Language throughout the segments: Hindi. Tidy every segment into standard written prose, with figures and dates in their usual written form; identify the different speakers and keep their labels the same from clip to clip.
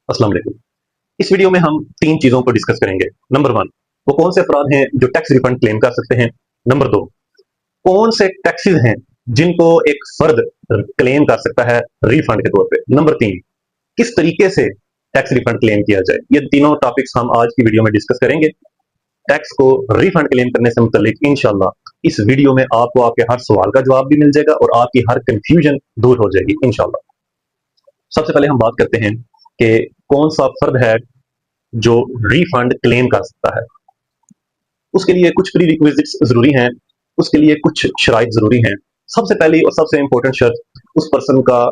Speaker 1: अस्सलाम वालेकुम। इस वीडियो में हम 3 चीज़ों को डिस्कस करेंगे। नंबर 1, वो कौन से अपराध हैं जो टैक्स रिफंड क्लेम कर सकते हैं। नंबर 2, कौन से टैक्सेस हैं जिनको एक फर्द क्लेम कर सकता है रिफंड के तौर पे। नंबर 3, किस तरीके से टैक्स रिफंड क्लेम किया जाए। ये तीनों टॉपिक्स हम आज की वीडियो में डिस्कस करेंगे। टैक्स को रिफंड क्लेम करने से मुतल्लिक इंशाल्लाह इस वीडियो में आपको आपके हर सवाल का जवाब भी मिल जाएगा और आपकी हर कंफ्यूजन दूर हो जाएगी इंशाल्लाह। सबसे पहले हम बात करते हैं कि कौन सा फर्द है जो रिफंड क्लेम कर सकता है। उसके लिए कुछ प्री रिक्विजिट्स जरूरी हैं, उसके लिए कुछ शराइत जरूरी हैं। सबसे पहली और सबसे इंपॉर्टेंट शर्त, उस पर्सन का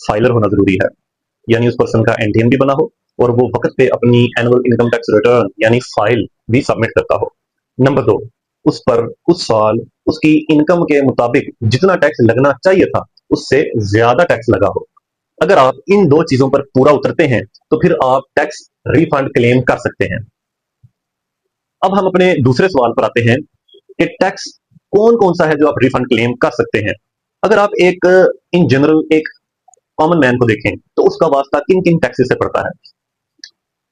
Speaker 1: फाइलर होना जरूरी है, यानी उस पर्सन का एनटीएम भी बना हो और वो वक्त पे अपनी एनुअल इनकम टैक्स रिटर्न यानी फाइल भी सबमिट करता हो। नंबर 2, उस पर उस साल उसकी इनकम के मुताबिक जितना टैक्स लगना चाहिए था उससे ज्यादा टैक्स लगा हो। अगर आप इन 2 चीजों पर पूरा उतरते हैं तो फिर आप टैक्स रिफंड क्लेम कर सकते हैं। अब हम अपने दूसरे सवाल पर आते हैं कि टैक्स कौन कौन सा है जो आप रिफंड क्लेम कर सकते हैं। अगर आप एक इन जनरल एक कॉमन मैन को देखें तो उसका वास्ता किन किन टैक्सेस से पड़ता है।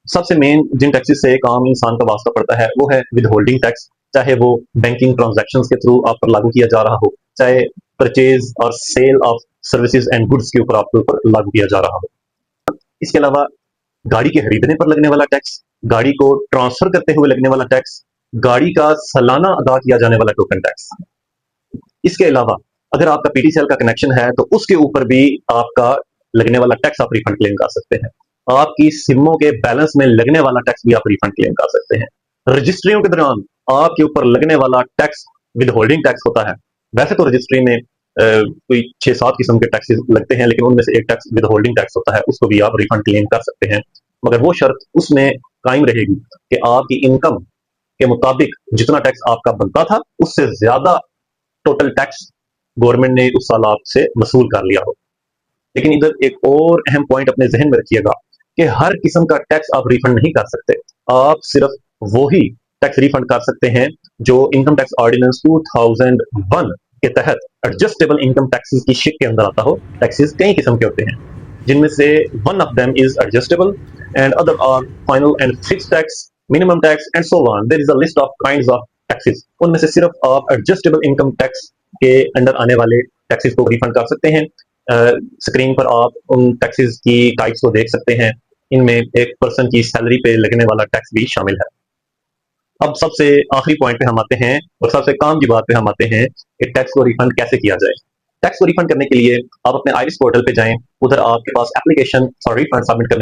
Speaker 1: सबसे मेन जिन टैक्सेस से एक आम इंसान का वास्ता पड़ता है वो है विद होल्डिंग टैक्स, चाहे वो बैंकिंग ट्रांजैक्शंस के थ्रू आप पर लागू किया जा रहा हो, चाहे परचेज और sale of services and goods के ऊपर आपके ऊपर लागू किया जा रहा हो। इसके अलावा गाड़ी के खरीदने पर लगने वाला टैक्स, गाड़ी को ट्रांसफर करते हुए लगने वाला टैक्स, गाड़ी का सालाना अदा किया जाने वाला टोकन टैक्स। इसके अलावा अगर आपका पीटीसीएल का कनेक्शन है तो उसके ऊपर भी आपका लगने वाला टैक्स आप रिफंड क्लेम कर सकते हैं। आपकी सिमों के बैलेंस में लगने वाला टैक्स भी आप रिफंड क्लेम कर सकते हैं। रजिस्ट्रियों के दौरान आपके ऊपर लगने वाला टैक्स विद होल्डिंग टैक्स होता है। वैसे तो रजिस्ट्री में कोई 6-7 किस्म के टैक्सेस लगते हैं, लेकिन उनमें से एक टैक्स विद होल्डिंग टैक्स होता है, उसको भी आप रिफंड क्लेम कर सकते हैं। मगर वो शर्त उसमें कायम रहेगी कि आपकी इनकम के मुताबिक जितना टैक्स आपका बनता था उससे ज्यादा टोटल टैक्स गवर्नमेंट ने उस साल आपसे वसूल कर लिया हो। लेकिन इधर एक और अहम पॉइंट अपने जहन में रखिएगा कि हर किस्म का टैक्स आप रिफंड नहीं कर सकते। आप सिर्फ वो ही टैक्स रिफंड कर सकते हैं जो इनकम टैक्स ऑर्डिनेंस 2001 के तहत एडजस्टेबल इनकम टैक्सेस की शिक के अंदर आता हो। टैक्सेस कई किस्म के होते हैं, जिनमें से one of them is adjustable and other are final and fixed tax, minimum tax and so on. There is a list of kinds of taxes. उनमें से सिर्फ आप एडजस्टेबल इनकम टैक्स के अंडर आने वाले टैक्सेस को रिफंड कर सकते हैं। स्क्रीन पर आप उन टैक्सेस की टाइप्स को देख सकते हैं। इनमें एक पर्सन की सैलरी पे लगने वाला टैक्स भी शामिल है। अब सबसे आखिरी पॉइंट पे हम आते हैं और सबसे काम की बात पे हम आते हैं कि टैक्स को रिफंड कैसे किया जाए। टैक्स को रिफंड करने के लिए आप अपने आईरिस पोर्टल पे जाएं, उधर आपके पास एप्लीकेशन फॉर रिफंड सबमिट करने